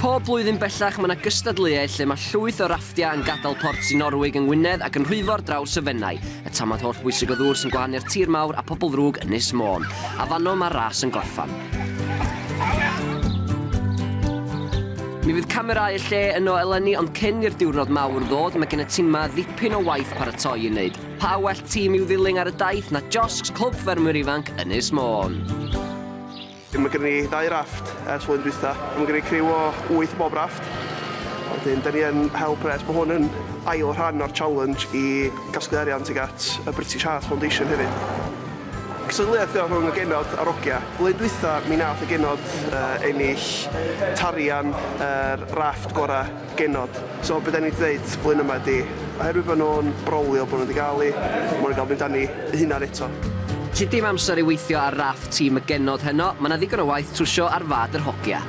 Pob blwyddyn bellach mae yna gystadleuau lle mae llwyth o rafftiau yn gadael port i Norweg yng Wynedd ac yn rwyfo'r draws y Fennau, y tamad holl bwysig o ddŵr sy'n gwahanu'r tir mawr a pobl ddrwg Ynys Mon. A fanno mae'r ras yn gorffan. Mi fydd camerau y lle yno eleni, ond cyn i'r diwrnod mawr ddod, mae gen y tîm ma ddipyn o waith paratoi i wneud. Pa well tîm i'w ddilyn ar y daith na josgs Clwb Ffermwyr Ifanc Ynys Mon. Mae gen i 2 rafft ers flwyddyn dwytha. Mae gen i criw o 8 bob rafft. Wedyn, da ni yn help res bod hwn yn ail rhan o'r challenge i gasglu arian tuag at y British Heart Foundation hefyd. Cysylltiaeth rhwng y genod a'r hogia. Flwyddyn dwytha, mi nath y genod ennill tarian yr rafft gorau genod. So, beth da ni wedi dweud flwyddyn yma ydi, oherwydd bod nhw'n brolio bod nhw wedi gael ei, bod nhw'n cael mynd â ni hunan eto. Ti dim amser i weithio ar rafft tîm y genod heno, mae yna ddigon o waith trwsio ar fad yr hogia.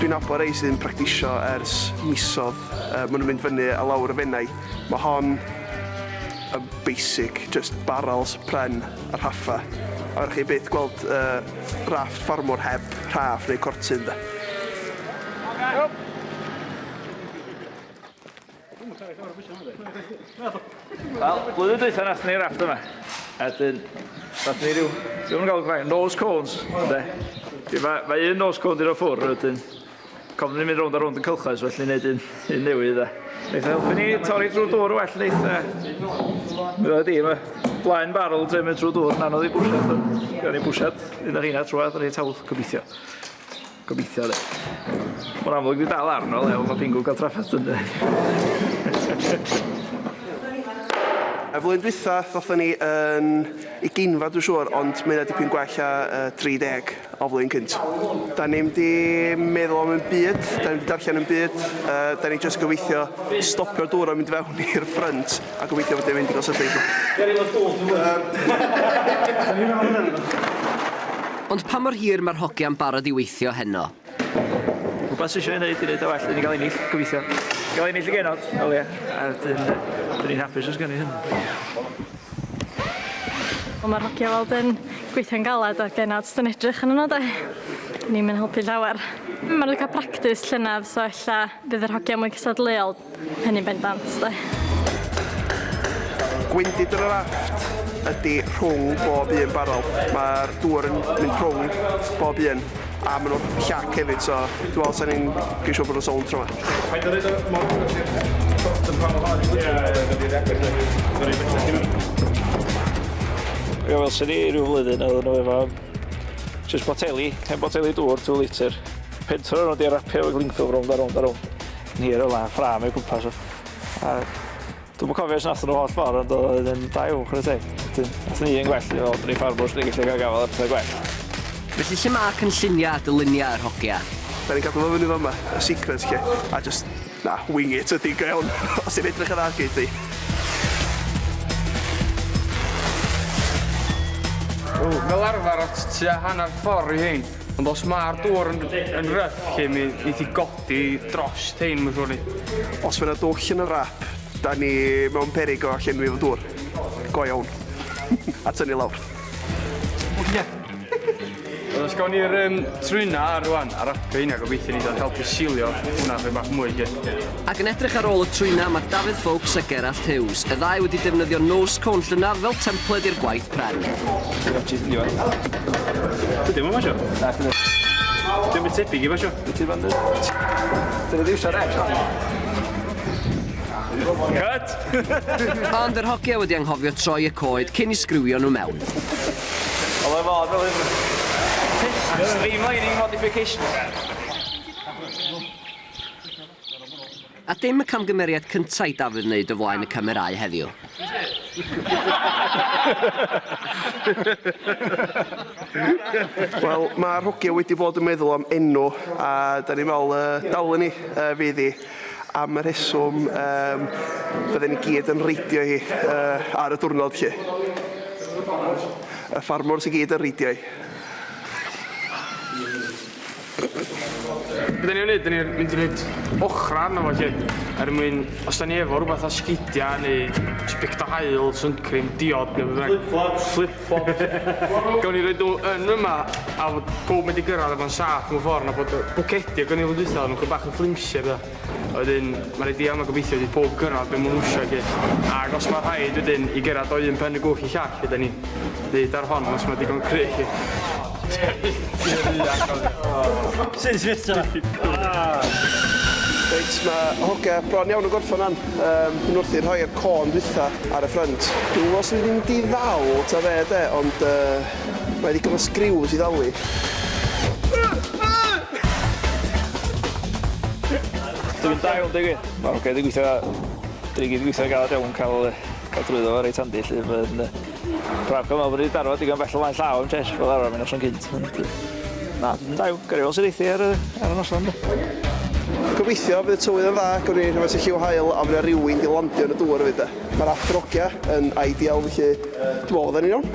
Dwi'n nabod rei sy'n practisio ers misodd. Maen nhw'n mynd fyny a lawr y Fennau. Mae hon yn basic, just barrels, pren a rhaffa. A rhaid chi byth gweld rafft ffarmwr heb rhaff neu cortyn. Wel, blwyddyn dwytha nath ni rafft yma. A dyn, nath ni dwi'n gael gwneud nose cones. Mae un nose cone di'r o ffwrdd, wedyn cofn ni'n mynd rownd a rownd yn cylchas, felly wneud un newydd. Neith helpu ni torri drwy dŵr well, neith blaen barrel dwi'n mynd drwy dŵr yn anodd i bwsiad. Gael ni bwsiad, un ar hynna trwad, ar ei tawl, gobeithio. Gobeithio, le. Mae'n amlwg di dal arno, le, ond mae Pingw gael trafferth yn Flwyddyn dwytha, ddothon ni yn uginfa, dwi'n siŵr, ond mae'n dipyn gwell a 30 o flwyddyn cynt. Da ni wedi meddwl am yn byd, da ni wedi darllen yn byd, da ni jyst gobeithio stopio'r dŵr a mynd fewn i'r ffrynt a gobeithio bod e'n mynd i gael sydyn. Ond pa mor hir mae'r hogia'n barod i weithio heno? Rhywbeth sy'n eisiau gwneud i wneud o well, dyn ni gael ennill, gobeithio. Gael ennill y genod, o ie, a dyn ni'n hapus os gan i hyn. Mae'r hogia weld yn gweithio'n galed ar genod sy'n edrych yn yno de. Ni'n mynd helpu llawer. Mae'n cael practis llynaf, so ella bydd yr hogia mwy cystadleuol hynny'n bendant de. Gwendid yr rafft ydy rhwng bob un barol. Mae'r dŵr yn mynd rhwng bob un. A maen nhw'n llac hefyd, so dwi'n meddwl sa'n ni'n geisio bod yn sôn tro yma. Wel, sy'n ni rhyw flwyddyn, oedden nhw efo jyst boteli, hen boteli dŵr, 2 litr. Pentro nhw wedi rapio efo glingfil rownd a rownd a rownd. Yn hir o lan, ffram i'w gwmpas o. Dwi'n cofio os nath nhw holl ffordd, ond oedd yn 2 uwch yn y teg. Nath ni yn gwell, ond ni ffarmwrs ni'n gallu gael gafel ar pethau gwell. Felly lle mae cynlluniau a dyluniau yr hogia? Da ni'n gadw fo fyny fyma, y secret lle, a just, wing it ydy gael, os i'n edrych yn argyd di. Fel arfer at tua hanner ffordd i hyn, ond os mae'r dŵr yn ryff lle mi neith i godi dros hyn mwyn siwr ni. Os fyna dwll yn y rap, da ni mewn perig o llenwi fo dŵr. Go iawn. A tynnu lawr. Os gawn ni'r trwyna ar rwan, ar apio hynna, gobeithio ni ddod helpu silio hwnna fe bach mwy lle. Ac yn edrych ar ôl y trwyna, mae Dafydd Ffowcs a Gerallt Hughes. Y ddau wedi defnyddio nose cone llynaf fel templed i'r gwaith pren. Dim yma sio? Dim yn tebyg i fa sio? Dyna ddiwsio rech. Cut! Ond yr hogia wedi anghofio troi y coed cyn i sgriwio nhw mewn. Oedd e fod fel hyn. Streamlining modification. A dim y camgymeriad cyntaf i Dafydd wneud o flaen y camerâu heddiw. Wel, mae'r hogia wedi bod yn meddwl am enw, a da ni'n meddwl dal ni fydd i am y rheswm fydden ni gyd yn reidio hi ar y diwrnod lle. Y ffarmwr sy'n gyd yn reidio hi. Bydden ni'n mynd, ni'n mynd i wneud ochra arno fo lle. Mwyn, os da ni efo rhywbeth o sgidia neu sbecta hael, suncream, diod neu beth bynnag. Flip-flops. Gawn ni roed nhw yn yma a fod pob mynd i gyrraedd efo'n saff mewn ffordd na bod bwcedi gawn ni fod dwytha nhw'n chydig bach yn flimsio da. Wedyn, mae'n rhaid i am a gobeithio wedi pob gyrraedd be maen nhw eisiau lle. Ac os mae'n rhaid wedyn i gyrraedd o un pen y gwch i llall, lle ni ddeud ar hon os mae'n digon cry chi. Sy'n sfyta. Reit, mae hogia bron iawn o gorffan an. Dwi'n wrth i rhoi'r con dwytha ar y ffrynt. Dwi'n gwybod os dwi'n mynd i ddal ta fe de, ond mae ddigon o sgriws i ddali. Dwi'n mynd da iawn, dwi gwir. Mae'r hogia wedi gweithio, dwi gyd gweithio galed iawn cael drwyddo fo reit handi. Mae'n braf gael meddwl bod wedi darfod digon bell o lain llaw am ches, fel arfer mi'n noson cynt. Na, dwi'n da iawn, gyrru fel sy'n eithi ar y noson. Gobeithio bydd y tywydd yn dda, gawn ni rhywbeth sy'n lliw hael a fydd rhywun di landio yn y dŵr fyd. Mae'r Rafft hogia yn ideal, felly dwi'n meddwl fydden ni'n iawn.